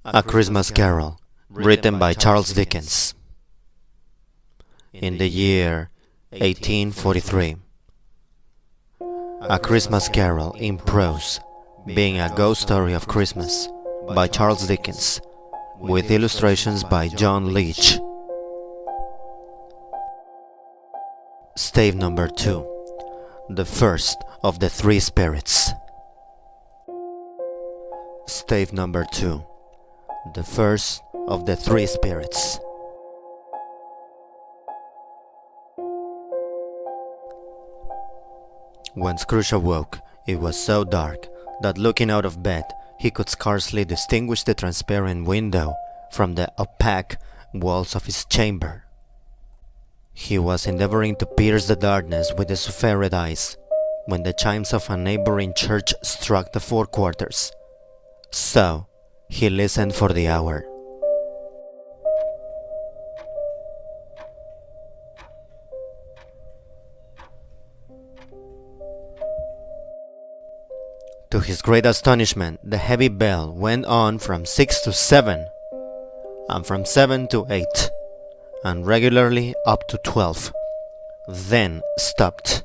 A Christmas Carol, written by Charles Dickens. In the year 1843. A Christmas Carol in prose, being a ghost story of Christmas, by Charles Dickens, with illustrations by John Leech. Stave number 2. The first of the three spirits. Stave number 2. The first of the three spirits. When Scrooge awoke, it was so dark that looking out of bed, he could scarcely distinguish the transparent window from the opaque walls of his chamber. He was endeavoring to pierce the darkness with his ferret eyes when the chimes of a neighboring church struck the 4 quarters. So, he listened for the hour. To his great astonishment, the heavy bell went on from 6 to 7, and from 7 to 8, and regularly up to 12, then stopped.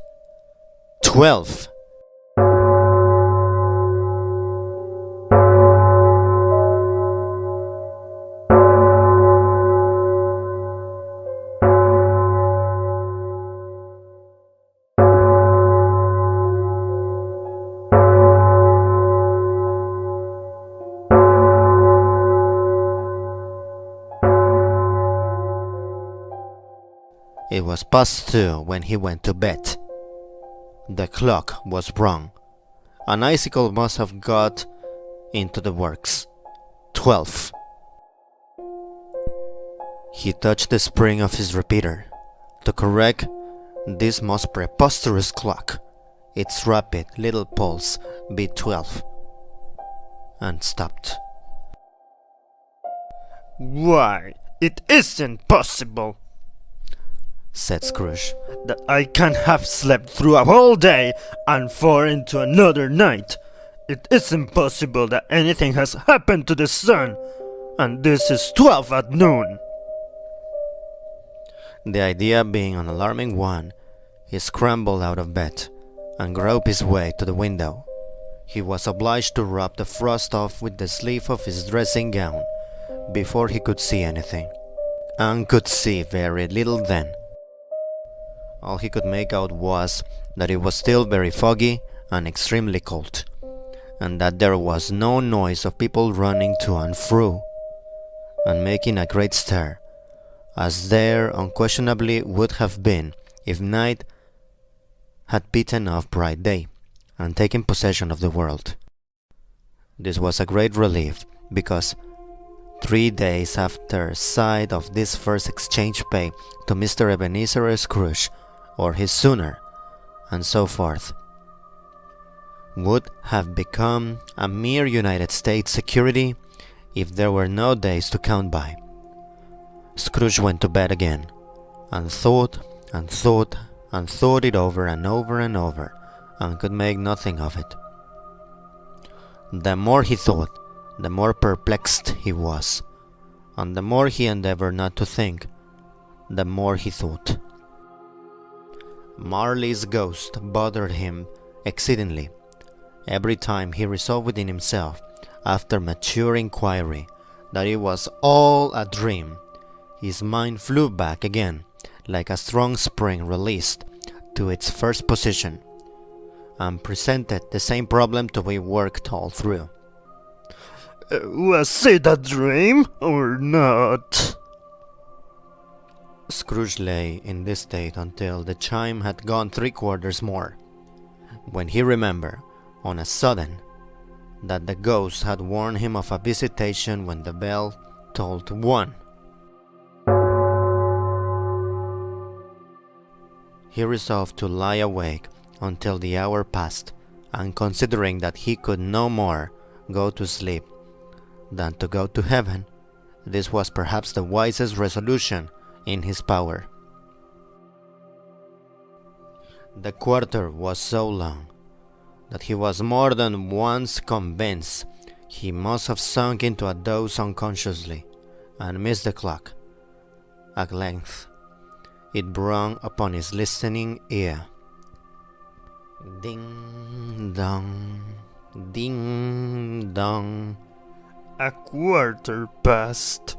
12! It was past 2 when he went to bed. The clock was wrong. An icicle must have got into the works. 12. He touched the spring of his repeater to correct this most preposterous clock. Its rapid little pulse beat 12 and stopped. "Why, it isn't possible," said Scrooge, "that I can have slept through a whole day and 4 into another night. It isn't possible that anything has happened to the sun, and this is 12 at noon." The idea being an alarming one, he scrambled out of bed and groped his way to the window. He was obliged to rub the frost off with the sleeve of his dressing gown before he could see anything, and could see very little then. All he could make out was that it was still very foggy and extremely cold, and that there was no noise of people running to and fro, and making a great stir, as there unquestionably would have been if night had beaten off bright day, and taken possession of the world. This was a great relief, because 3 days after sight of this first exchange paid to Mr. Ebenezer Scrooge, or his sooner, and so forth, would have become a mere United States security if there were no days to count by. Scrooge went to bed again, and thought and thought and thought it over and over and over, and could make nothing of it. The more he thought, the more perplexed he was, and the more he endeavored not to think, the more he thought. Marley's ghost bothered him exceedingly. Every time he resolved within himself, after mature inquiry, that it was all a dream, his mind flew back again, like a strong spring released, to its first position, and presented the same problem to be worked all through. Was it a dream or not?" Scrooge lay in this state until the chime had gone 3 quarters more, when he remembered, on a sudden, that the ghost had warned him of a visitation when the bell tolled 1. He resolved to lie awake until the hour passed, and considering that he could no more go to sleep than to go to heaven, this was perhaps the wisest resolution in his power. The quarter was so long that he was more than once convinced He must have sunk into a doze unconsciously and missed the clock. At length, it rung upon his listening ear. Ding dong, ding dong. "A quarter past,"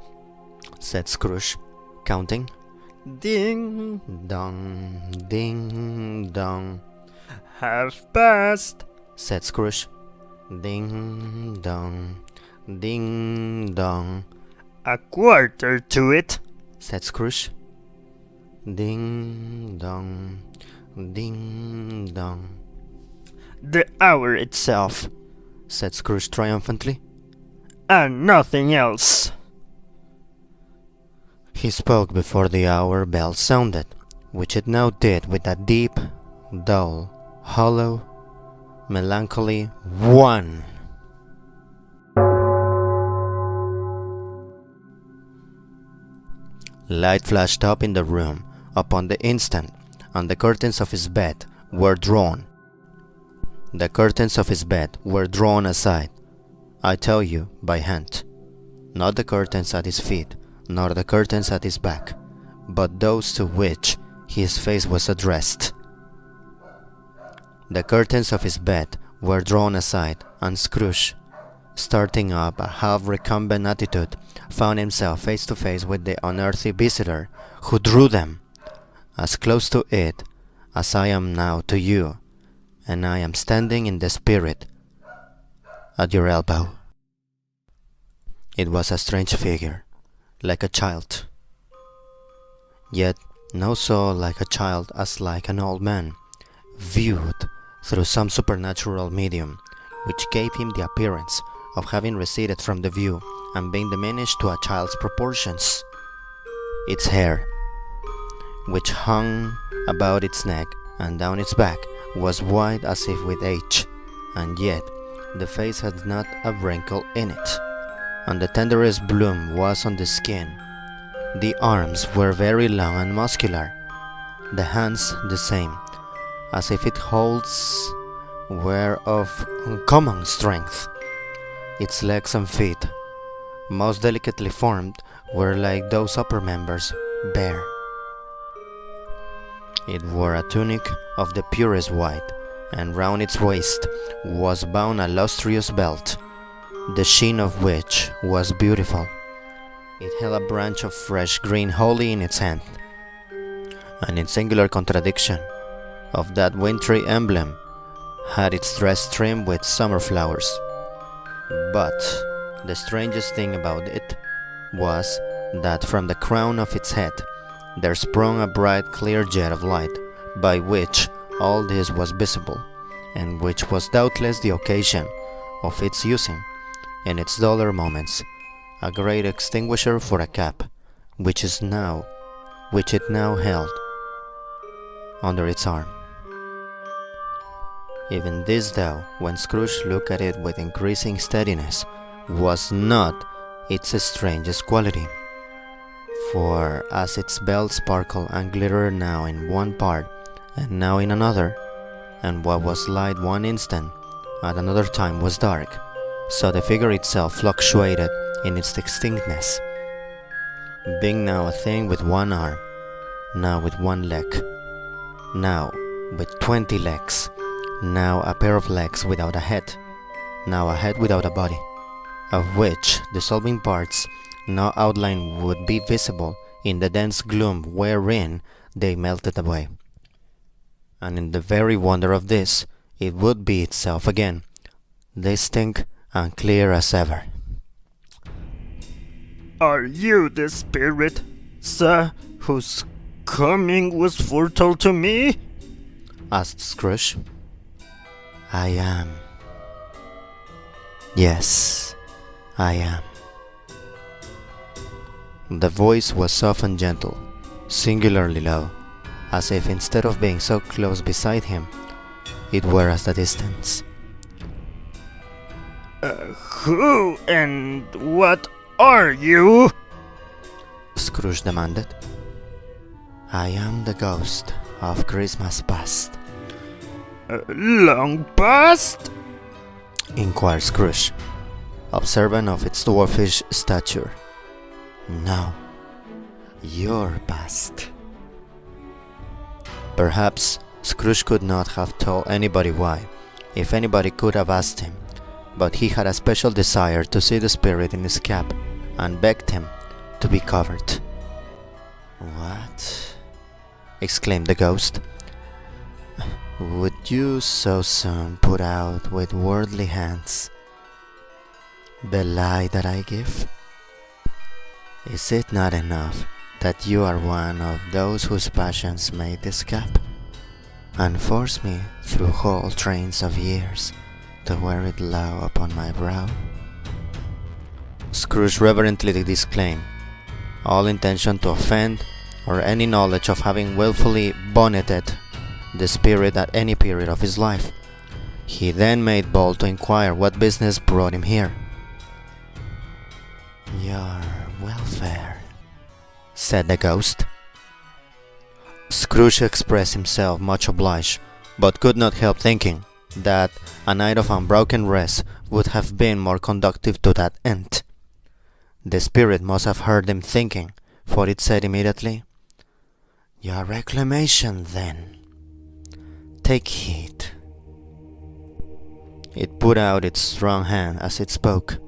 said Scrooge, counting. "Ding, Ding dong, half past." said Scrooge. Ding dong, ding dong, "A quarter to it." said Scrooge. Ding dong, ding dong, "The hour itself, said Scrooge triumphantly. and nothing else." He spoke before the hour bell sounded, which it now did with a deep, dull, hollow, melancholy one. Light flashed up in the room upon the instant, and the curtains of his bed were drawn. The curtains of his bed were drawn aside, I tell you, by hand. Not the curtains at his feet, nor the curtains at his back, but those to which his face was addressed. The curtains of his bed were drawn aside, and Scrooge, starting up a half-recumbent attitude, found himself face to face with the unearthly visitor who drew them, as close to it as I am now to you, and I am standing in the spirit at your elbow. It was a strange figure, like a child, yet no so like a child as like an old man, viewed through some supernatural medium, which gave him the appearance of having receded from the view and being diminished to a child's proportions. Its hair, which hung about its neck and down its back, was white as if with age, and yet the face had not a wrinkle in it, and the tenderest bloom was on the skin. The arms were very long and muscular, the hands the same, as if its holds were of uncommon strength. Its legs and feet, most delicately formed, were like those upper members, bare. It wore a tunic of the purest white, and round its waist was bound a lustrous belt, the sheen of which was beautiful. It held a branch of fresh green holly in its hand, and in singular contradiction of that wintry emblem, had its dress trimmed with summer flowers. But the strangest thing about it was that from the crown of its head there sprung a bright clear jet of light, by which all this was visible, and which was doubtless the occasion of its using, in its duller moments, a great extinguisher for a cap, which it now held under its arm. Even this, though, when Scrooge looked at it with increasing steadiness, was not its strangest quality, for as its bell sparkled and glittered now in one part and now in another, and what was light one instant at another time was dark, so the figure itself fluctuated in its distinctness, being now a thing with one arm, now with one leg, now with 20 legs, now a pair of legs without a head, now a head without a body, of which the dissolving parts no outline would be visible in the dense gloom wherein they melted away. And in the very wonder of this, it would be itself again, distinct and clear as ever. "Are you the spirit, sir, whose coming was foretold to me?" asked Scrooge. "I am. Yes, I am." The voice was soft and gentle, singularly low, as if instead of being so close beside him, it were at a distance. "Who and what are you?" Scrooge demanded. "I am the ghost of Christmas past," "Long past?" inquired Scrooge. observant of its dwarfish stature. "No, your past." Perhaps Scrooge could not have told anybody why, if anybody could have asked him, but he had a special desire to see the spirit in his cap, and begged him to be covered. "What?" exclaimed the ghost. "Would you so soon put out with worldly hands the lie that I give? Is it not enough that you are one of those whose passions made this cap, and force me through whole trains of years to wear it low upon my brow?" Scrooge reverently disclaimed all intention to offend or any knowledge of having willfully bonneted the spirit at any period of his life. He then made bold to inquire what business brought him here. "Your welfare," said the ghost. Scrooge expressed himself much obliged, but could not help thinking that a night of unbroken rest would have been more conducive to that end. The spirit must have heard him thinking, for it said immediately, "Your reclamation, then. Take heed." It put out its strong hand as it spoke,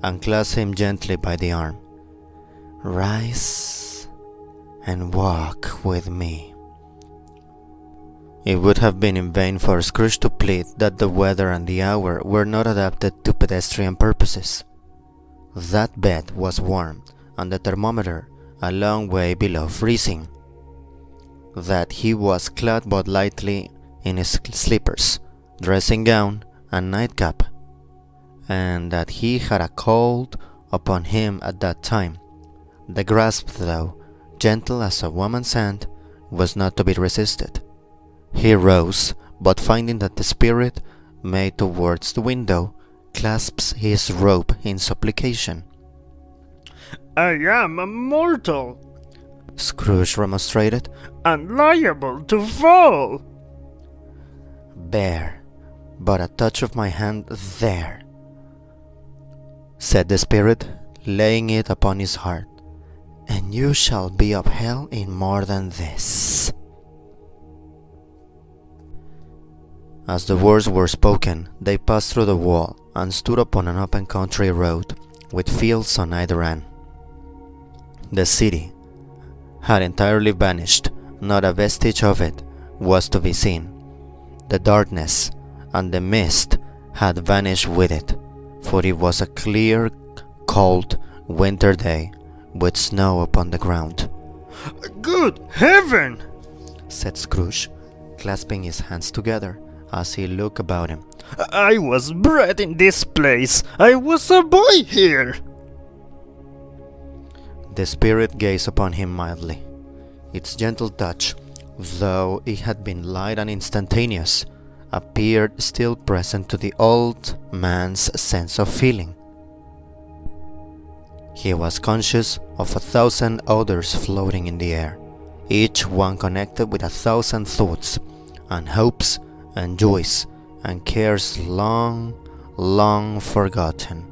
and clasped him gently by the arm. "Rise and walk with me." It would have been in vain for Scrooge to plead that the weather and the hour were not adapted to pedestrian purposes. That bed was warm, and the thermometer a long way below freezing. That he was clad but lightly in his slippers, dressing gown, and nightcap, and that he had a cold upon him at that time. The grasp, though gentle as a woman's hand, was not to be resisted. He rose, but finding that the spirit, made towards the window, clasps his robe in supplication. "I am a mortal, Scrooge remonstrated. and liable to fall." "Bear but a touch of my hand there," said the spirit, laying it upon his heart, "and you shall be upheld in more than this." As the words were spoken, they passed through the wall and stood upon an open country road, with fields on either hand. The city had entirely vanished, not a vestige of it was to be seen. The darkness and the mist had vanished with it, for it was a clear, cold winter day, with snow upon the ground. "Good heaven!" said Scrooge, clasping his hands together as he looked about him. "I was bred in this place. I was a boy here." The spirit gazed upon him mildly. Its gentle touch, though it had been light and instantaneous, appeared still present to the old man's sense of feeling. He was conscious of 1,000 odors floating in the air, each one connected with 1,000 thoughts, and hopes, and joys, and cares long, long forgotten.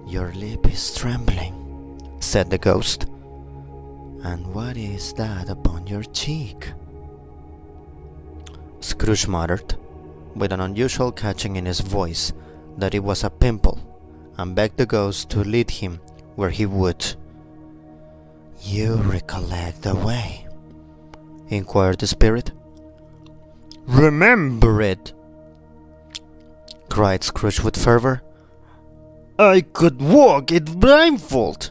"Your lip is trembling," said the ghost. "And what is that upon your cheek?" Scrooge muttered, with an unusual catching in his voice, that it was a pimple, and begged the ghost to lead him where he would. "You recollect the way?" inquired the spirit. "Remember it!" cried Scrooge with fervor. "I could walk it blindfold."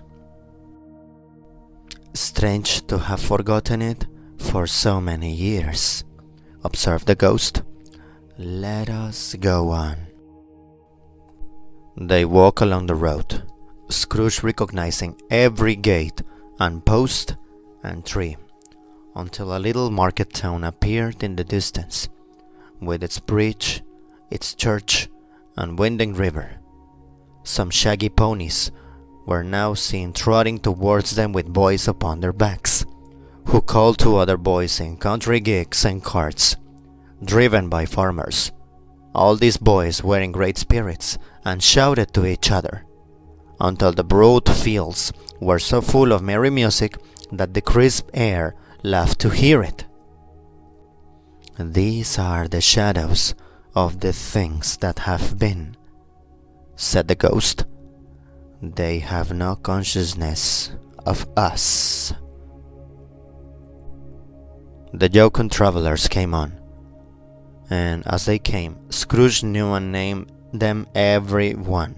"Strange to have forgotten it for so many years," observed the ghost. "Let us go on." They walked along the road, Scrooge recognizing every gate and post and tree, until a little market town appeared in the distance, with its bridge, its church, and winding river. Some shaggy ponies were now seen trotting towards them with boys upon their backs, who called to other boys in country gigs and carts, driven by farmers. All these boys were in great spirits and shouted to each other, until the broad fields were so full of merry music that the crisp air laughed to hear it. "These are the shadows of the things that have been," said the ghost. "They have no consciousness of us." The jocund travelers came on, and as they came, Scrooge knew and named them every one.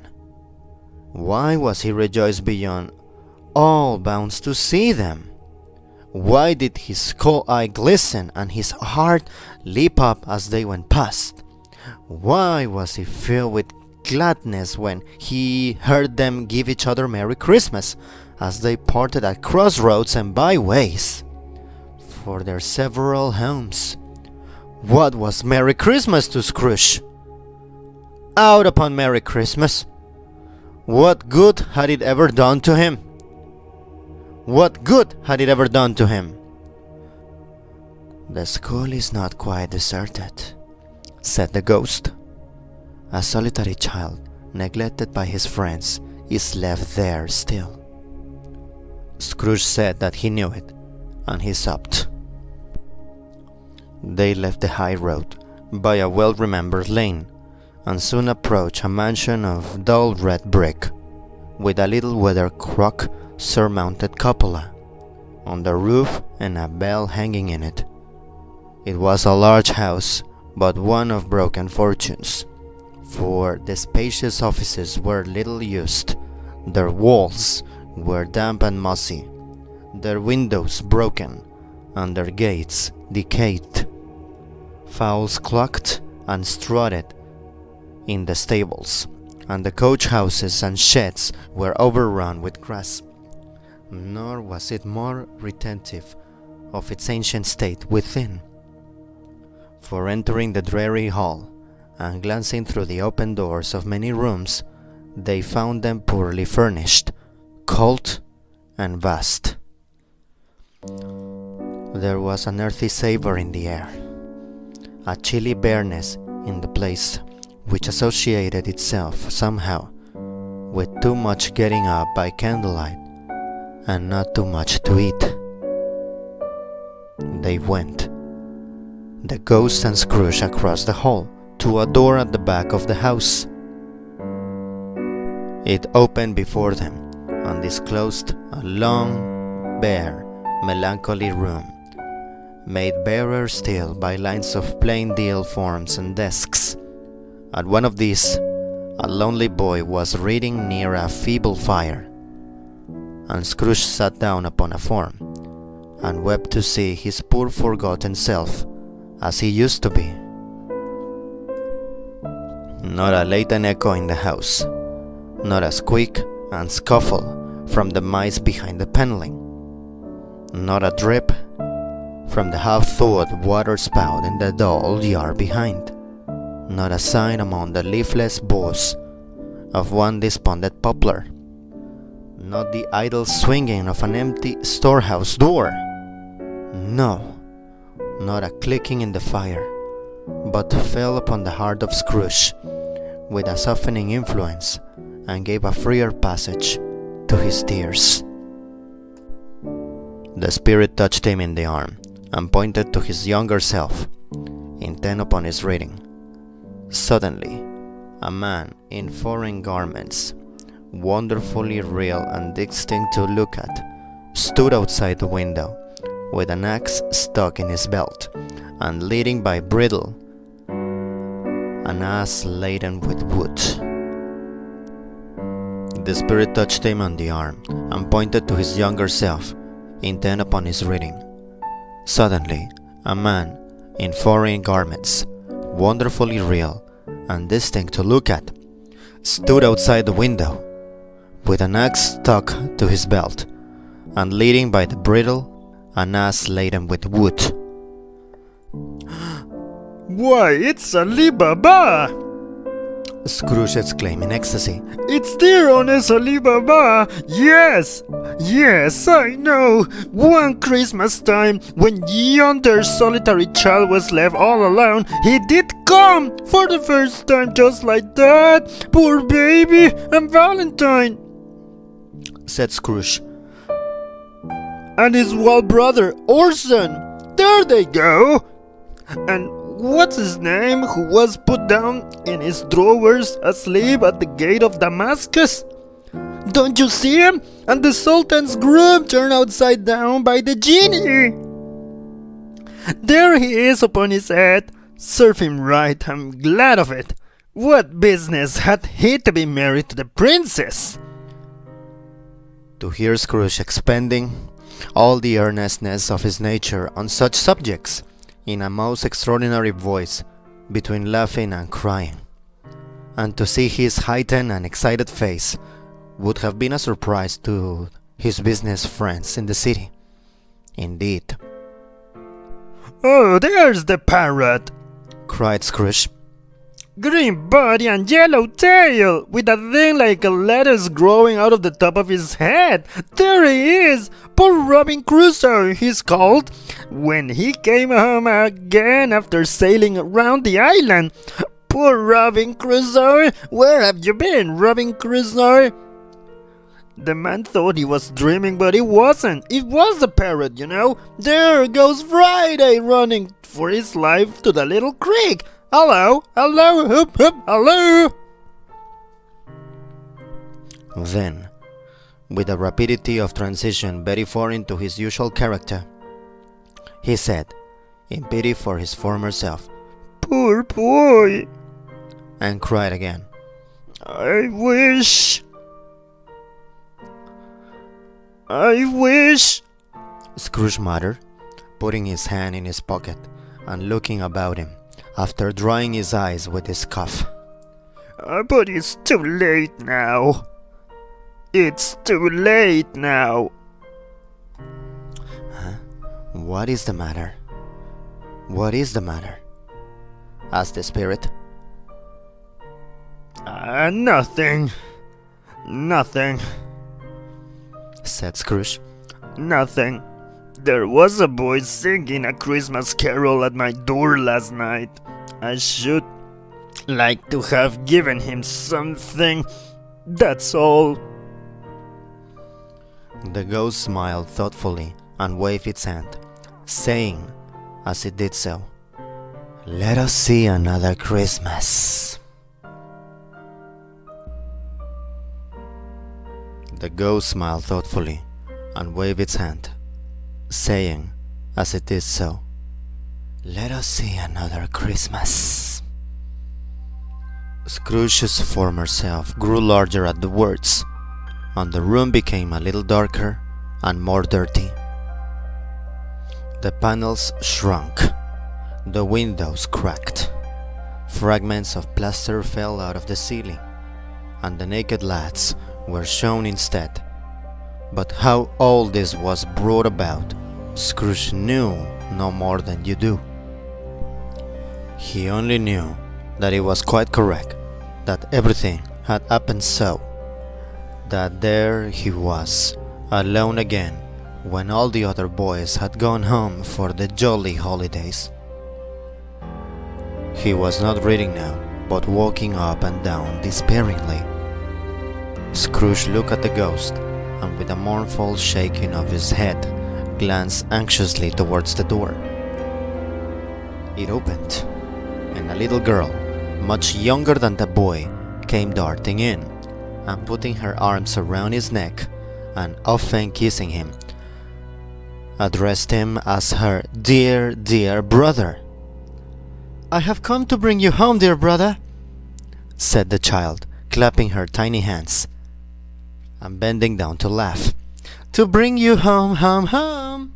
Why was he rejoiced beyond all bounds to see them? Why did his skull eye glisten and his heart leap up as they went past? Why was he filled with gladness when he heard them give each other Merry Christmas as they parted at crossroads and byways for their several homes? What was Merry Christmas to Scrooge? Out upon Merry Christmas! What good had it ever done to him? What good had it ever done to him? "The school is not quite deserted," said the ghost. "A solitary child, neglected by his friends, is left there still." Scrooge said that he knew it, and he supped. They left the high road by a well-remembered lane, and soon approached a mansion of dull red brick, with a little weather-cock surmounted cupola on the roof and a bell hanging in it. It was a large house, but one of broken fortunes, for the spacious offices were little used, their walls were damp and mossy, their windows broken, and their gates decayed. Fowls clucked and strutted in the stables, and the coach houses and sheds were overrun with grass. Nor was it more retentive of its ancient state within. For entering the dreary hall, and glancing through the open doors of many rooms, they found them poorly furnished, cold, and vast. There was an earthy savor in the air, a chilly bareness in the place, which associated itself somehow with too much getting up by candlelight and not too much to eat. They went, the ghost and Scrooge, across the hall to a door at the back of the house. It opened before them and disclosed a long, bare, melancholy room, made barer still by lines of plain deal forms and desks. At one of these, a lonely boy was reading near a feeble fire, and Scrooge sat down upon a form, and wept to see his poor forgotten self as he used to be. Not a latent echo in the house, not a squeak and scuffle from the mice behind the paneling, not a drip from the half-thawed water spout in the dull yard behind, not a sign among the leafless boughs of one despondent poplar, not the idle swinging of an empty storehouse door. No, not a clicking in the fire, but fell upon the heart of Scrooge with a softening influence and gave a freer passage to his tears. The spirit touched him in the arm and pointed to his younger self, intent upon his reading. Suddenly, a man in foreign garments, wonderfully real and distinct to look at, stood outside the window with an axe stuck in his belt and leading by bridle an ass laden with wood. The spirit touched him on the arm and pointed to his younger self, intent upon his reading. Suddenly, a man in foreign garments, wonderfully real and distinct to look at, stood outside the window with an axe stuck to his belt and leading by the bridle an ass laden with wood. Why, it's Ali Baba! Scrooge exclaimed in ecstasy. It's dear honest Ali Baba! Yes! Yes, I know! One Christmas time, when yonder solitary child was left all alone, he did come! For the first time, just like that! Poor baby and Valentine! said Scrooge. And his wild brother, Orson! There they go! And what's his name who was put down in his drawers asleep at the gate of Damascus? Don't you see him? And the Sultan's groom turned upside down by the genie! There he is upon his head. Serve him right, I'm glad of it. What business had he to be married to the princess? To hear Scrooge expending all the earnestness of his nature on such subjects, in a most extraordinary voice, between laughing and crying, and to see his heightened and excited face, would have been a surprise to his business friends in the city. Indeed. Oh, there's the parrot! Cried Scrooge. Green body and yellow tail, with a thing like a lettuce growing out of the top of his head. There he is! Poor Robin Crusoe, he's called. When he came home again after sailing around the island. Poor Robin Crusoe! Where have you been, Robin Crusoe? The man thought he was dreaming, but he wasn't. It was the parrot, you know. There goes Friday running for his life to the little creek. Hello, hello, hoop, hoop, hello. Then, with a rapidity of transition very foreign to his usual character, he said, in pity for his former self, Poor boy. And cried again, I wish, Scrooge muttered, putting his hand in his pocket and looking about him, after drying his eyes with his cuff. But it's too late now. It's too late now. Huh? What is the matter? What is the matter? Asked the spirit. Nothing. Nothing. Said Scrooge. Nothing. There was a boy singing a Christmas carol at my door last night. I should like to have given him something. That's all. The ghost smiled thoughtfully and waved its hand, saying, as it did so, Let us see another Christmas. The ghost smiled thoughtfully and waved its hand, saying, as it did so, Let us see another Christmas. Scrooge's former self grew larger at the words, and the room became a little darker and more dirty. The panels shrunk, the windows cracked, fragments of plaster fell out of the ceiling, and the naked lads were shown instead. But how all this was brought about, Scrooge knew no more than you do. He only knew that it was quite correct, that everything had happened so, that there he was, alone again, when all the other boys had gone home for the jolly holidays. He was not reading now, but walking up and down despairingly. Scrooge looked at the ghost, and with a mournful shaking of his head, glanced anxiously towards the door. It opened, and a little girl, much younger than the boy, came darting in, and putting her arms around his neck, and often kissing him, addressed him as her dear, dear brother. "I have come to bring you home, dear brother," said the child, clapping her tiny hands, and bending down to laugh. "To bring you home, home, home.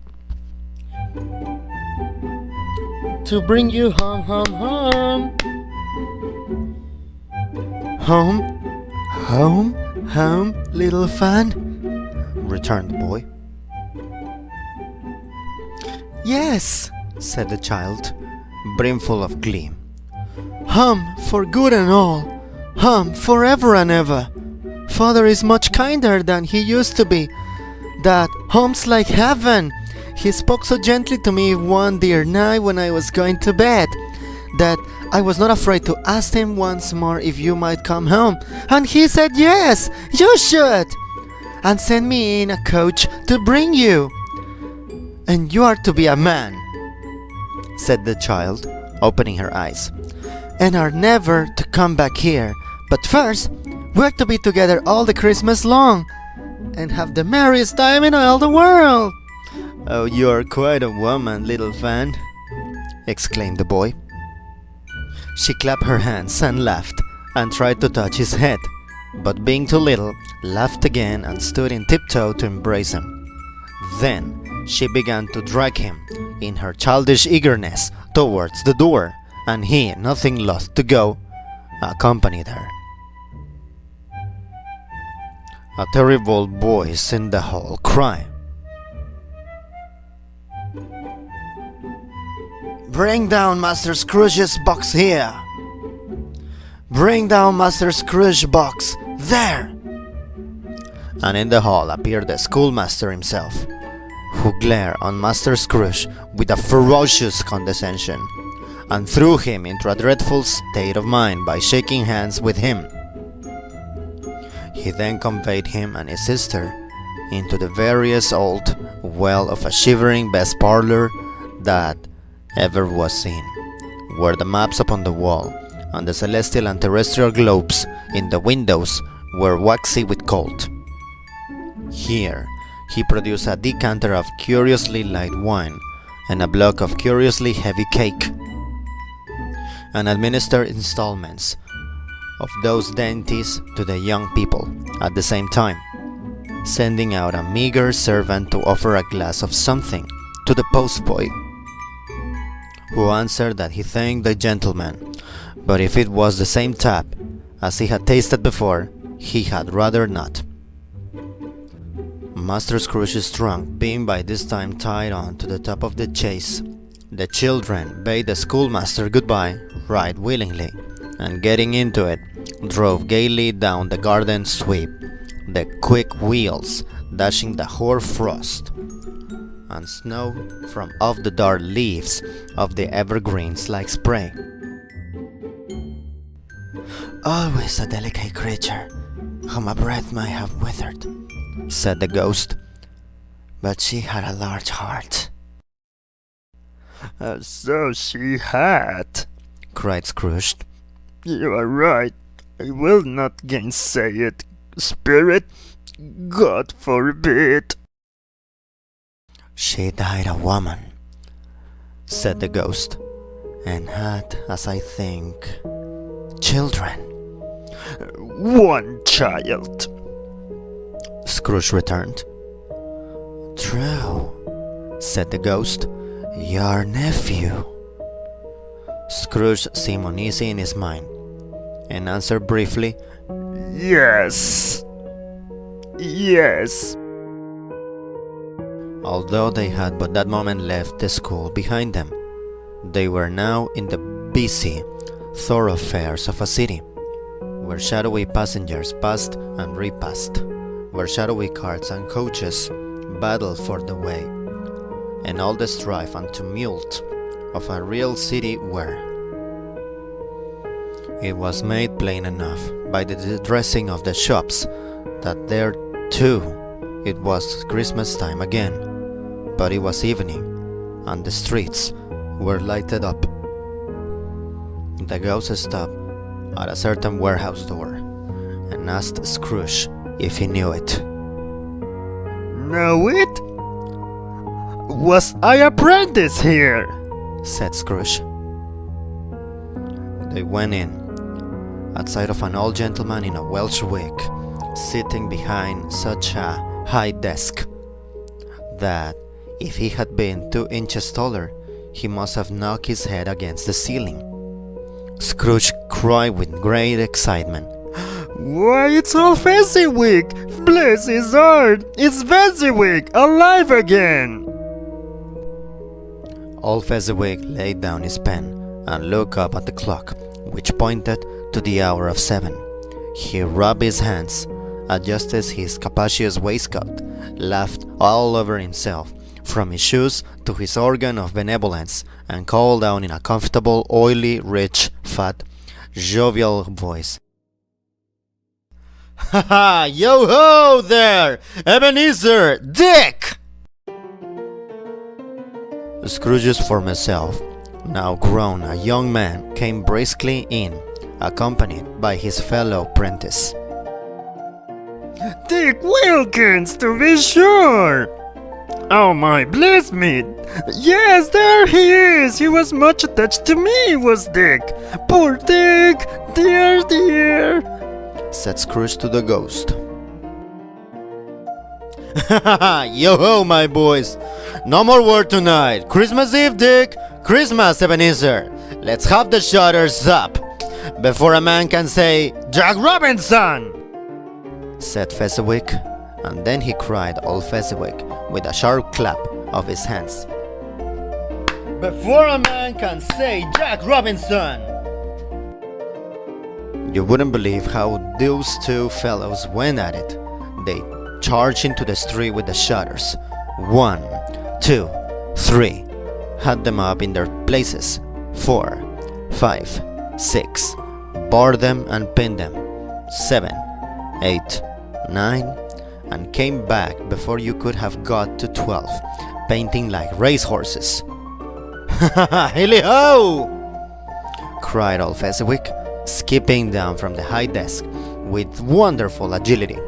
To bring you home, home, home. Home, home, home, little fan," returned the boy. "Yes," said the child, brimful of glee. "Home for good and all. Home forever and ever. Father is much kinder than he used to be. That home's like heaven. He spoke so gently to me one dear night when I was going to bed, that I was not afraid to ask him once more if you might come home, and he said yes, you should, and sent me in a coach to bring you. And you are to be a man, said the child, opening her eyes, and are never to come back here. But first, we're to be together all the Christmas long, and have the merriest time in all the world. Oh, you are quite a woman, little Fan, exclaimed the boy. She clapped her hands and laughed, and tried to touch his head, but being too little, laughed again and stood in tiptoe to embrace him. Then she began to drag him, in her childish eagerness, towards the door, and he, nothing loth to go, accompanied her. A terrible voice in the hall cried, "Bring down Master Scrooge's box here! Bring down Master Scrooge's box there!" And in the hall appeared the schoolmaster himself, who glared on Master Scrooge with a ferocious condescension, and threw him into a dreadful state of mind by shaking hands with him. He then conveyed him and his sister into the various old well of a shivering best parlor that ever was seen, where the maps upon the wall and the celestial and terrestrial globes in the windows were waxy with cold. Here he produced a decanter of curiously light wine and a block of curiously heavy cake, and administered installments of those dainties to the young people at the same time, sending out a meager servant to offer a glass of something to the postboy, who answered that he thanked the gentleman, but if it was the same tap as he had tasted before, he had rather not. Master Scrooge's trunk being by this time tied on to the top of the chaise, the children bade the schoolmaster goodbye right willingly, and getting into it, drove gaily down the garden sweep, the quick wheels dashing the hoar frost and snow from off the dark leaves of the evergreens like spray. "Always a delicate creature, whom a breath might have withered," said the ghost, "but she had a large heart." So she had, cried Scrooge. "You are right. I will not gainsay it, spirit. God forbid." "She died a woman," said the ghost, "and had, as I think, children." "One child," Scrooge returned. "True," said the ghost. "Your nephew." Scrooge seemed uneasy in his mind, and answered briefly, "Yes. Yes." Although they had but that moment left the school behind them, they were now in the busy thoroughfares of a city, where shadowy passengers passed and repassed, where shadowy carts and coaches battled for the way, and all the strife and tumult of a real city were. It was made plain enough by the dressing of the shops that there too it was Christmas time again, but it was evening, and the streets were lighted up. The ghost stopped at a certain warehouse door, and asked Scrooge if he knew it. "Know it? Was I apprentice here?" said Scrooge. They went in, at sight of an old gentleman in a Welsh wig, sitting behind such a high desk that if he had been 2 inches taller, he must have knocked his head against the ceiling. Scrooge cried with great excitement, "Why, it's old Fezziwig! Bless his heart! It's Fezziwig, alive again!" Old Fezziwig laid down his pen and looked up at the clock, which pointed to the hour of 7. He rubbed his hands, adjusted his capacious waistcoat, laughed all over himself, from his shoes to his organ of benevolence, and called down in a comfortable, oily, rich, fat, jovial voice. "Ha ha! Yo-ho there! Ebenezer! Dick!" Scrooge's former self, now grown a young man, came briskly in, accompanied by his fellow apprentice. Dick Wilkins, to be sure! Oh my, bless me! Yes, there he is! He was much attached to me, was Dick! Poor Dick! Dear, dear! Said Scrooge to the ghost. "Yo-ho, my boys! No more war tonight! Christmas Eve, Dick! Christmas, Ebenezer! Let's have the shutters up before a man can say, 'Jack Robinson!'" said Fezziwig, and then he cried old Fezziwig with a sharp clap of his hands. "Before a man can say, 'Jack Robinson!'" You wouldn't believe how those two fellows went at it. They charged into the street with the shutters. 1, 2, 3. Had them up in their places. 4, 5, 6. Barred them and pinned them. 7, 8, 9. And came back before you could have got to 12, painting like racehorses. "Hilly-ho!" cried old Fezziwig, skipping down from the high desk with wonderful agility.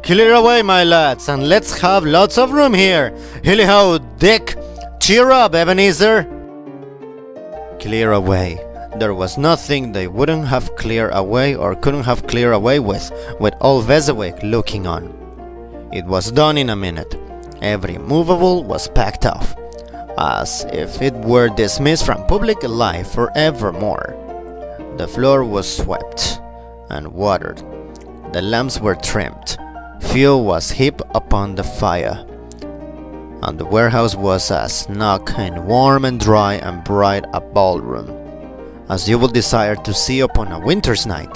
"Clear away, my lads, and let's have lots of room here. Hilly-ho, Dick! Cheer up, Ebenezer!" Clear away. There was nothing they wouldn't have cleared away or couldn't have cleared away with old Fezziwig looking on. It was done in a minute. Every movable was packed off, as if it were dismissed from public life forevermore. The floor was swept and watered. The lamps were trimmed. Fuel was heaped upon the fire. And the warehouse was as snug and warm and dry and bright a ballroom as you would desire to see upon a winter's night.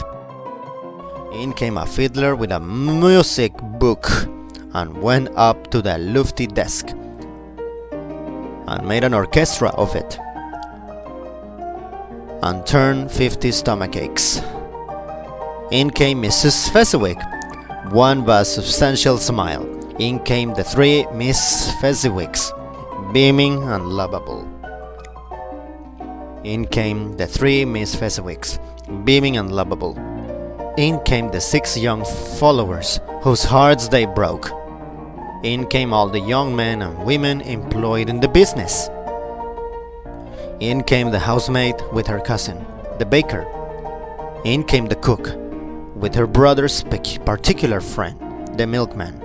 In came a fiddler with a music book and went up to the lofty desk and made an orchestra of it and turned 50 stomach aches. In came Mrs. Fezziwig, one with a substantial smile. In came the 3 Miss Fezziwigs, beaming and lovable. In came the 3 Miss Fezziwigs, beaming and lovable. In came the 6 young followers, whose hearts they broke. In came all the young men and women employed in the business. In came the housemaid with her cousin, the baker. In came the cook, with her brother's particular friend, the milkman.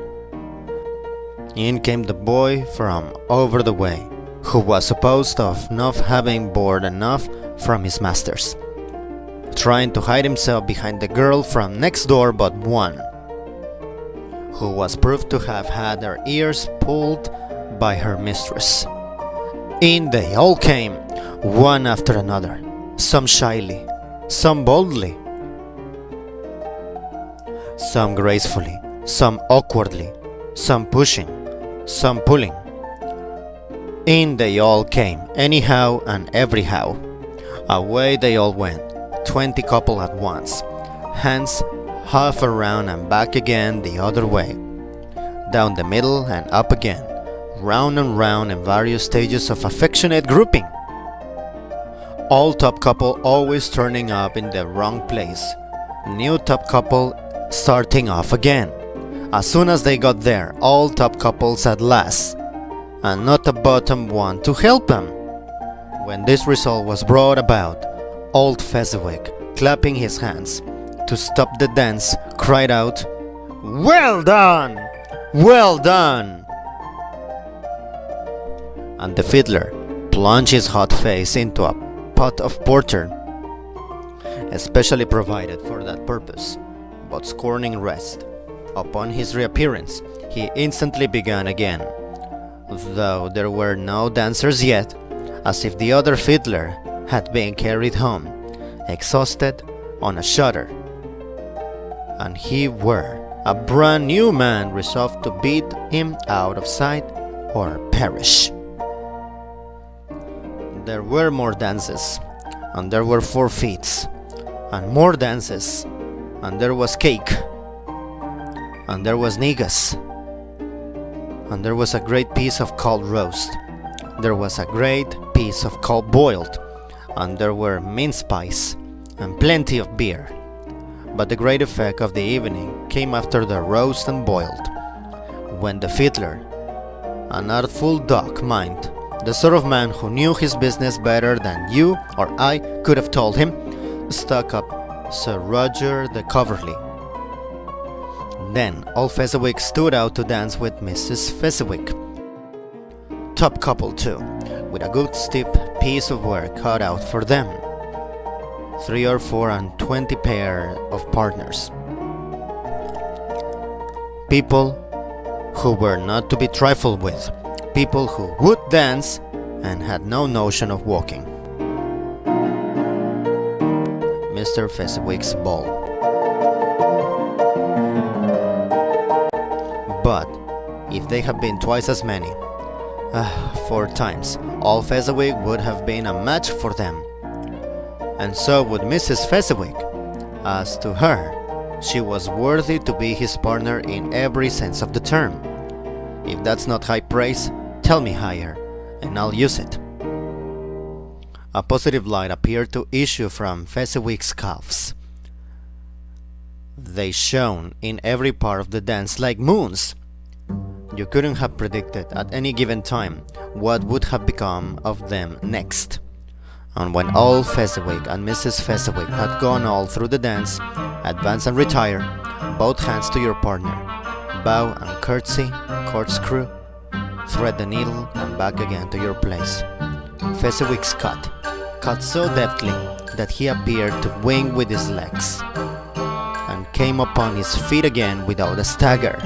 In came the boy from over the way, who was supposed of not having bored enough from his masters, trying to hide himself behind the girl from next door but one, who was proved to have had her ears pulled by her mistress. In they all came, one after another, some shyly, some boldly, some gracefully, some awkwardly, some pushing, some pulling. In they all came, anyhow and everyhow. Away they all went, 20 couple at once, hands half around and back again the other way, down the middle and up again, round and round in various stages of affectionate grouping. All top couple always turning up in the wrong place, new top couple starting off again. As soon as they got there, all top couples at last, and not a bottom one to help them. When this result was brought about, old Fezziwig, clapping his hands to stop the dance, cried out, "Well done! Well done!" And the fiddler plunged his hot face into a pot of porter, especially provided for that purpose, but scorning rest. Upon his reappearance, he instantly began again, though there were no dancers yet, as if the other fiddler had been carried home, exhausted, on a shutter, and he were a brand new man resolved to beat him out of sight or perish. There were more dances, and there were forfeits, and more dances, and there was cake, and there was negus, and there was a great piece of cold roast, there was a great piece of cold boiled, and there were mince pies, and plenty of beer. But the great effect of the evening came after the roast and boiled, when the fiddler, an artful dog mind, the sort of man who knew his business better than you or I could have told him, stuck up Sir Roger the Coverly. Then old Fezziwig stood out to dance with Mrs. Fezziwig. Top couple too, with a good steep piece of work cut out for them. 3 or 4 and 20 pair of partners. People who were not to be trifled with. People who would dance and had no notion of walking. Mr. Fezziwig's ball. But if they had been twice as many, 4 times, all Fezziwig would have been a match for them. And so would Mrs. Fezziwig. As to her, she was worthy to be his partner in every sense of the term. If that's not high praise, tell me higher, and I'll use it. A positive light appeared to issue from Fezziwig's calves. They shone in every part of the dance like moons. You couldn't have predicted at any given time what would have become of them next. And when old Fezziwig and Mrs. Fezziwig had gone all through the dance, advance and retire, both hands to your partner, bow and curtsy, corkscrew, thread the needle and back again to your place. Fezziwig's cut so deftly that he appeared to wing with his legs, and came upon his feet again without a stagger.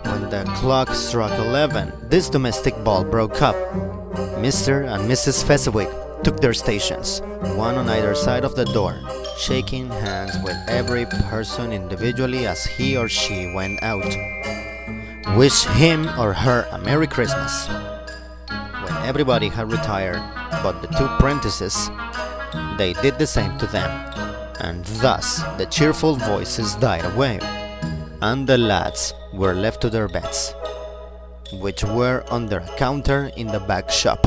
When the clock struck 11, this domestic ball broke up. Mr. and Mrs. Fezziwig took their stations, one on either side of the door, shaking hands with every person individually as he or she went out. Wish him or her a Merry Christmas. When everybody had retired but the 2 apprentices, they did the same to them, and thus the cheerful voices died away, and the lads were left to their beds, which were under a counter in the back shop.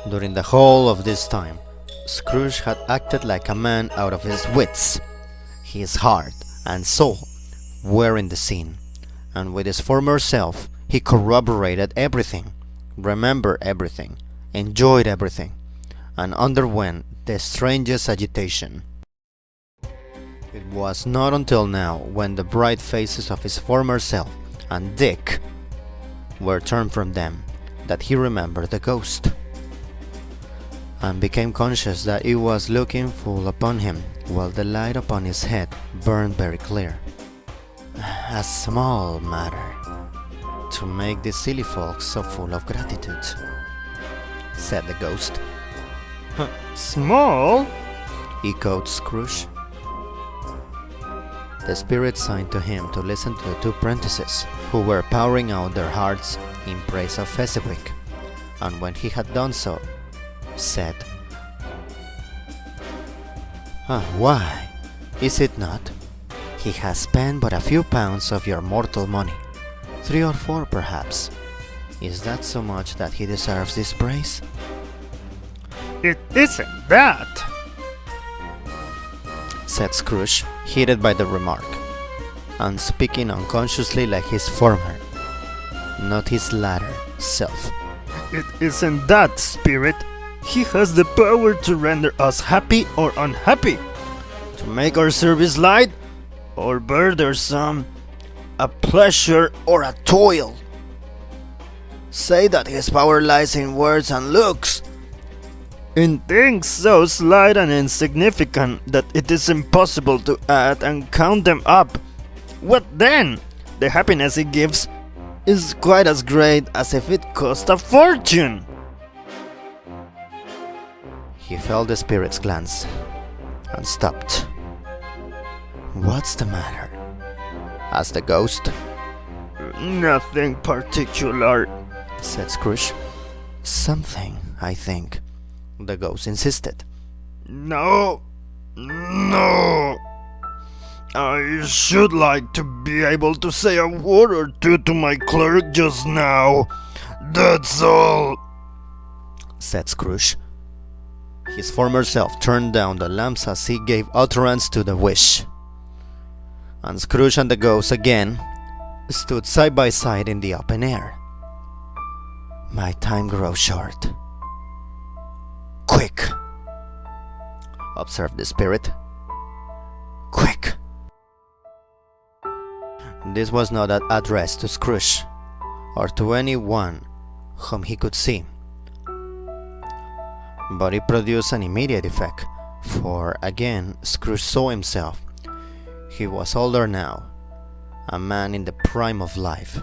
During the whole of this time, Scrooge had acted like a man out of his wits. His heart and soul were in the scene, and with his former self he corroborated everything, remembered everything, enjoyed everything, and underwent the strangest agitation. It was not until now, when the bright faces of his former self and Dick were turned from them, that he remembered the ghost, and became conscious that it was looking full upon him, while the light upon his head burned very clear. A small matter to make these silly folks so full of gratitude, said the ghost. Small? Echoed Scrooge. The spirit signed to him to listen to the 2 apprentices, who were pouring out their hearts in praise of Fezziwig, and when he had done so, said, why, is it not? He has spent but a few pounds of your mortal money, 3 or 4 perhaps. Is that so much that he deserves this praise? It isn't that, said Scrooge, heated by the remark, and speaking unconsciously like his former, not his latter, self. It isn't that, spirit. He has the power to render us happy or unhappy, to make our service light or burdensome, a pleasure or a toil. Say that his power lies in words and looks, in things so slight and insignificant that it is impossible to add and count them up. What then? The happiness it gives is quite as great as if it cost a fortune. He felt the spirit's glance and stopped. What's the matter? Asked the ghost. Nothing particular, said Scrooge. Something, I think, the ghost insisted. No. I should like to be able to say a word or two to my clerk just now. That's all, said Scrooge. His former self turned down the lamps as he gave utterance to the wish. And Scrooge and the ghost again stood side by side in the open air. My time grows short. Quick, observed the spirit. Quick. This was not addressed to Scrooge, or to anyone whom he could see, but it produced an immediate effect, for again Scrooge saw himself. He was older now, a man in the prime of life.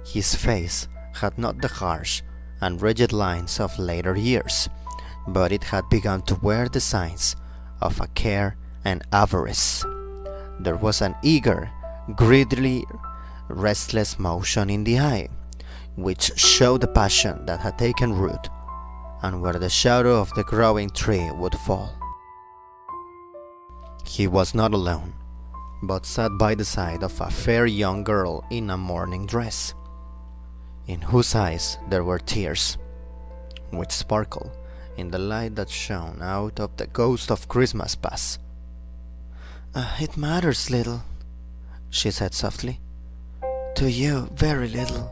His face had not the harsh and rigid lines of later years, but it had begun to wear the signs of a care and avarice. There was an eager, greedily restless motion in the eye, which showed the passion that had taken root, and where the shadow of the growing tree would fall. He was not alone, but sat by the side of a fair young girl in a morning dress, in whose eyes there were tears, which sparkled in the light that shone out of the ghost of Christmas past. It matters little, she said softly. To you, very little.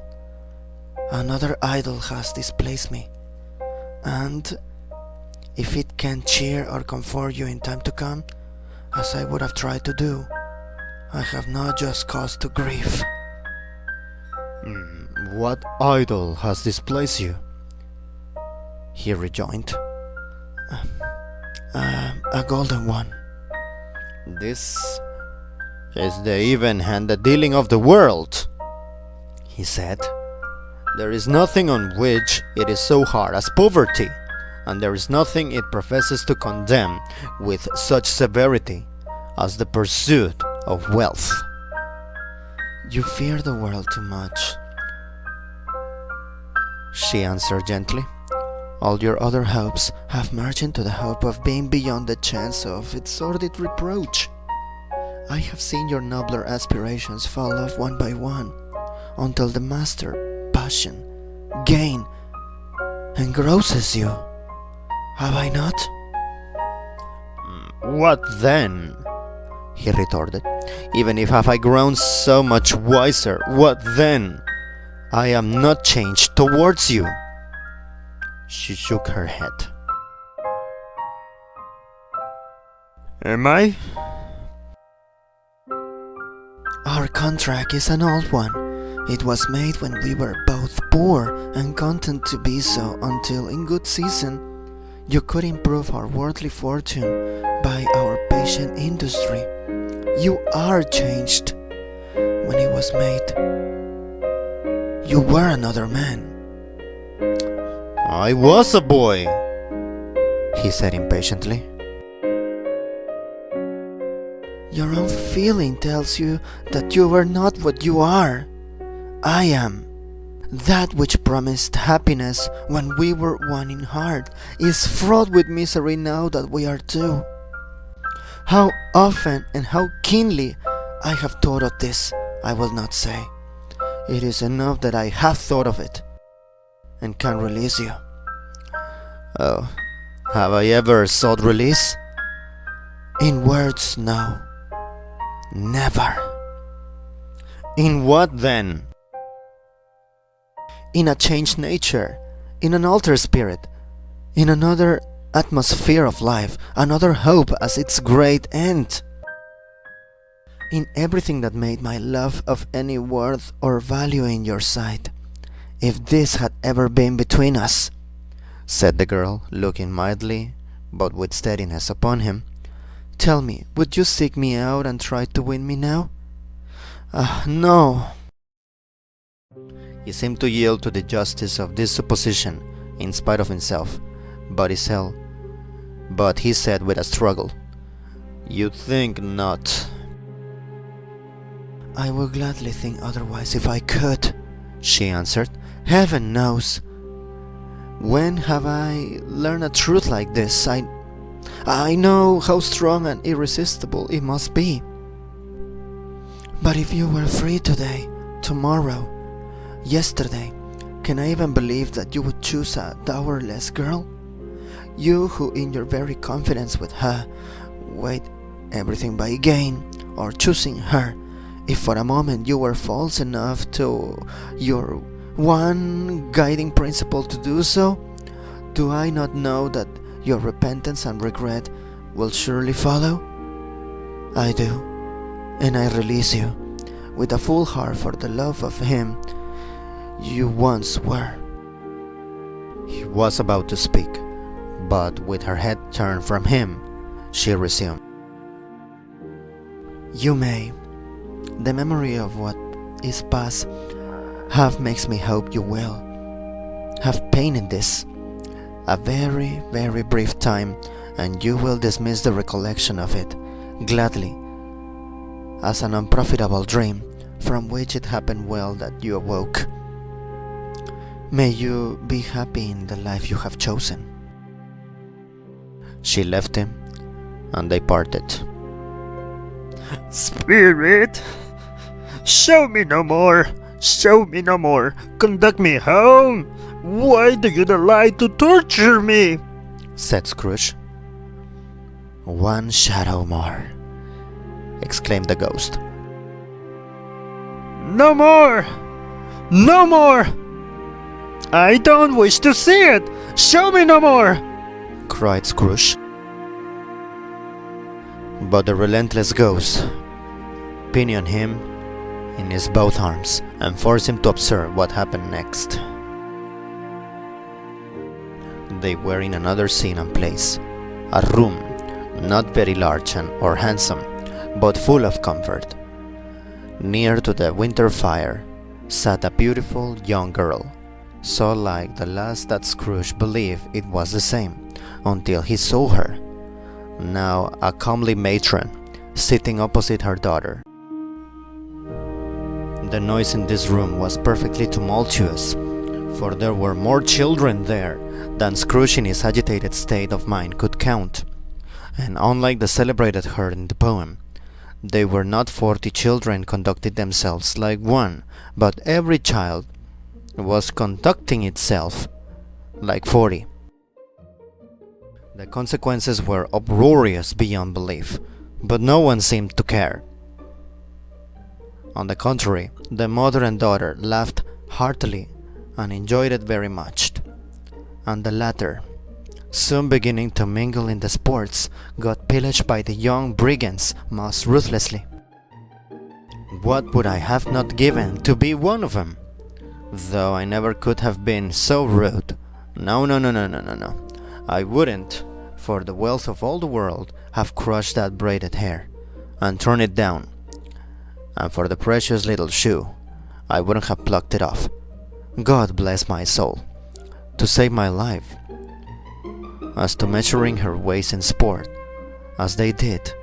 Another idol has displaced me, and if it can cheer or comfort you in time to come, as I would have tried to do, I have not just cause to grieve. What idol has displaced you? He rejoined. A golden one. This is the even-handed dealing of the world, he said. There is nothing on which it is so hard as poverty, and there is nothing it professes to condemn with such severity as the pursuit of wealth. You fear the world too much, she answered gently. All your other hopes have merged into the hope of being beyond the chance of its sordid reproach. I have seen your nobler aspirations fall off one by one, until the master passion, gain, engrosses you. Have I not? What then? He retorted. Even if have I grown so much wiser, what then? I am not changed towards you. She shook her head. Am I? Our contract is an old one. It was made when we were both poor and content to be so until in good season you could improve our worldly fortune by our patient industry. You are changed. When it was made, you were another man. I was a boy, he said impatiently. Your own feeling tells you that you were not what you are. I am. That which promised happiness when we were one in heart is fraught with misery now that we are two. How often and how keenly I have thought of this, I will not say. It is enough that I have thought of it and can release you. Oh, have I ever sought release? In words, no. Never. In what then? In a changed nature, in an altered spirit, in another atmosphere of life, another hope as its great end. In everything that made my love of any worth or value in your sight. If this had ever been between us, said the girl, looking mildly, but with steadiness upon him, tell me, would you seek me out and try to win me now? No. He seemed to yield to the justice of this supposition, in spite of himself, but he said with a struggle, You think not. I would gladly think otherwise if I could, she answered. Heaven knows. When have I learned a truth like this? I know how strong and irresistible it must be. But if you were free today, tomorrow, yesterday, can I even believe that you would choose a dowerless girl? You who in your very confidence with her weighed everything by gain, or choosing her, if for a moment you were false enough to your one guiding principle to do so, do I not know that your repentance and regret will surely follow? I do, and I release you with a full heart for the love of him you once were. He was about to speak, but with her head turned from him, she resumed. You may. The memory of what is past half makes me hope you will have pain in this. A very, very brief time, and you will dismiss the recollection of it gladly as an unprofitable dream from which it happened well that you awoke. May you be happy in the life you have chosen. She left him, and they parted. Spirit, show me no more, show me no more, conduct me home. Why do you delight to torture me? Said Scrooge. One shadow more, exclaimed the ghost. No more! No more! I don't wish to see it! Show me no more! Cried Scrooge. But the relentless ghost pinioned him in his both arms and forced him to observe what happened next. They were in another scene and place, a room not very large or handsome, but full of comfort. Near to the winter fire sat a beautiful young girl, so like the last that Scrooge believed it was the same, until he saw her, now a comely matron, sitting opposite her daughter. The noise in this room was perfectly tumultuous, for there were more children there than Scrooge in his agitated state of mind could count, and unlike the celebrated herd in the poem, they were not 40 children conducting themselves like one, but every child was conducting itself like 40. The consequences were uproarious beyond belief, but no one seemed to care. On the contrary, the mother and daughter laughed heartily and enjoyed it very much, and the latter, soon beginning to mingle in the sports, got pillaged by the young brigands most ruthlessly. What would I have not given to be one of them? Though I never could have been so rude. No. I wouldn't, for the wealth of all the world, have crushed that braided hair and torn it down. And for the precious little shoe, I wouldn't have plucked it off. God bless my soul, to save my life. As to measuring her waist in sport, as they did,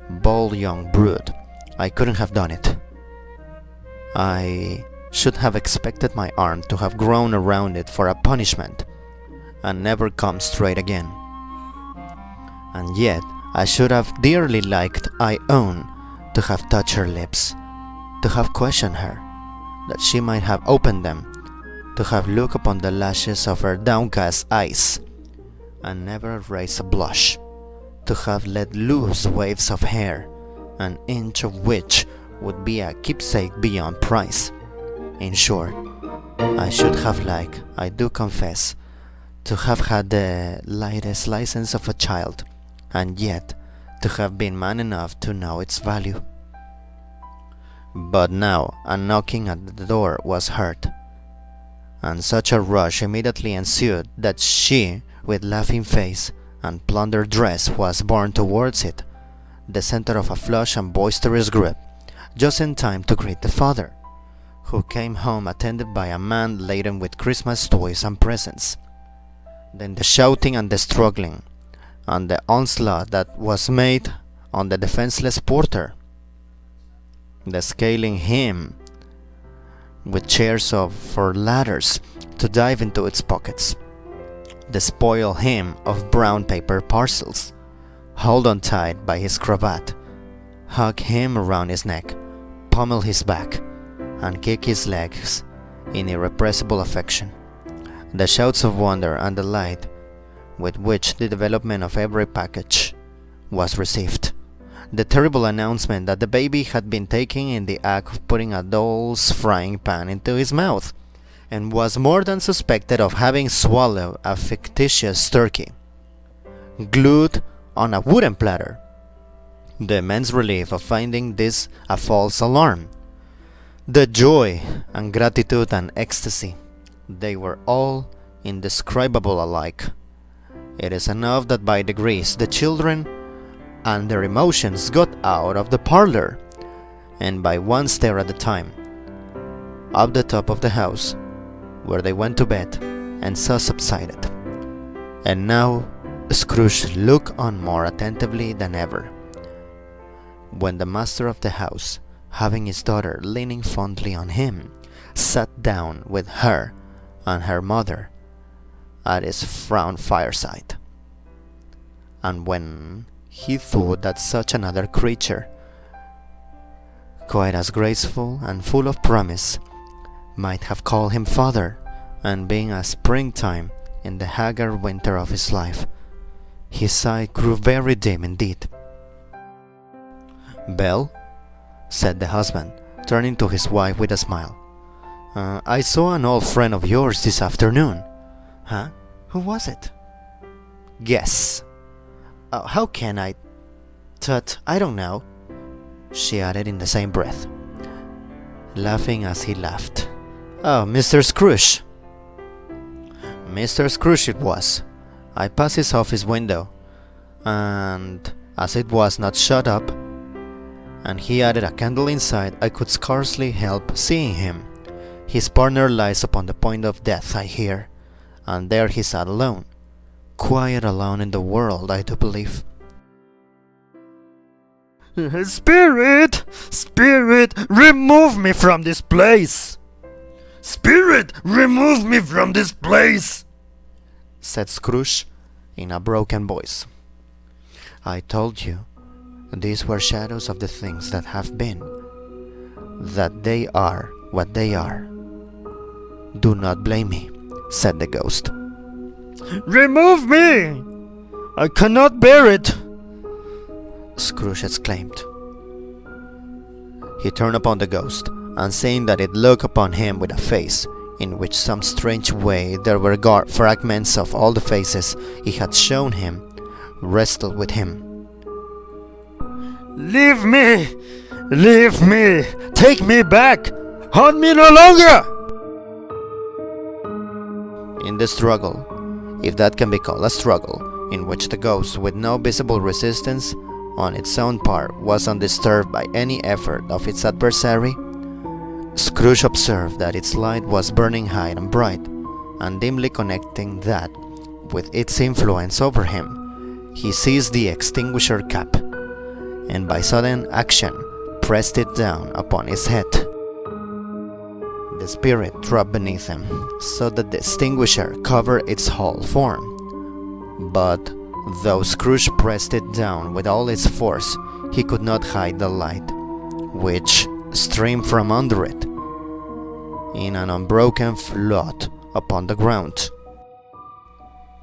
bold young brood, I couldn't have done it. I should have expected my arm to have grown around it for a punishment, and never come straight again. And yet I should have dearly liked, I own, to have touched her lips, to have questioned her, that she might have opened them, to have looked upon the lashes of her downcast eyes, and never raised a blush, to have let loose waves of hair, an inch of which would be a keepsake beyond price. In short, I should have liked, I do confess, to have had the lightest license of a child, and yet to have been man enough to know its value. But now a knocking at the door was heard, and such a rush immediately ensued that she, with laughing face and plundered dress, was borne towards it, the center of a flushed and boisterous group, just in time to greet the father, who came home attended by a man laden with Christmas toys and presents. Then the shouting and the struggling, and the onslaught that was made on the defenseless porter. the scaling him with chairs for ladders to dive into its pockets, the spoil him of brown paper parcels, hold on tight by his cravat, hug him around his neck, pummel his back, and kick his legs in irrepressible affection. The shouts of wonder and delight with which the development of every package was received. The terrible announcement that the baby had been taken in the act of putting a doll's frying pan into his mouth, and was more than suspected of having swallowed a fictitious turkey, glued on a wooden platter. The immense relief of finding this a false alarm. The joy and gratitude and ecstasy, they were all indescribable alike. It is enough that by degrees the children and their emotions got out of the parlor, and by one stair at a time, up the top of the house, where they went to bed, and so subsided. And now Scrooge looked on more attentively than ever, when the master of the house, having his daughter leaning fondly on him, sat down with her and her mother at his frown fireside. And when he thought that such another creature, quite as graceful and full of promise, might have called him father, and being a springtime in the haggard winter of his life, his sight grew very dim indeed. "Belle," said the husband, turning to his wife with a smile, "I saw an old friend of yours this afternoon." "Huh? Who was it?" "Guess." "How can I? Tut, I don't know," she added in the same breath, laughing as he laughed. "Oh, Mr. Scrooge." Mr. Scrooge it was. I passed his office window, and as it was not shut up, and he added a candle inside, I could scarcely help seeing him. His partner lies upon the point of death, I hear, and there he sat alone, quite alone in the world, I do believe. "Spirit! Spirit, remove me from this place! Spirit, remove me from this place!" said Scrooge in a broken voice. "I told you, these were shadows of the things that have been, that they are what they are. Do not blame me," said the ghost. "Remove me! I cannot bear it!" Scrooge exclaimed. He turned upon the ghost, and seeing that it looked upon him with a face in which some strange way there were fragments of all the faces he had shown him, wrestled with him. "Leave me! Leave me! Take me back! Hold me no longer!" In the struggle, if that can be called a struggle, in which the ghost, with no visible resistance on its own part, was undisturbed by any effort of its adversary, Scrooge observed that its light was burning high and bright, and dimly connecting that with its influence over him, he seized the extinguisher cap, and by sudden action pressed it down upon his head. The spirit dropped beneath him, so that the extinguisher covered its whole form. But though Scrooge pressed it down with all its force, he could not hide the light, which streamed from under it in an unbroken flood upon the ground.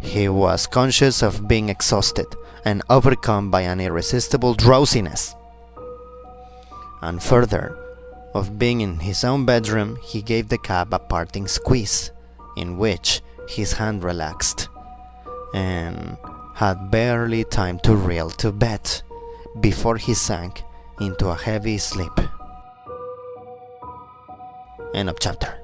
He was conscious of being exhausted and overcome by an irresistible drowsiness. And further, of being in his own bedroom, he gave the cap a parting squeeze, in which his hand relaxed, and had barely time to reel to bed before he sank into a heavy sleep. End of chapter.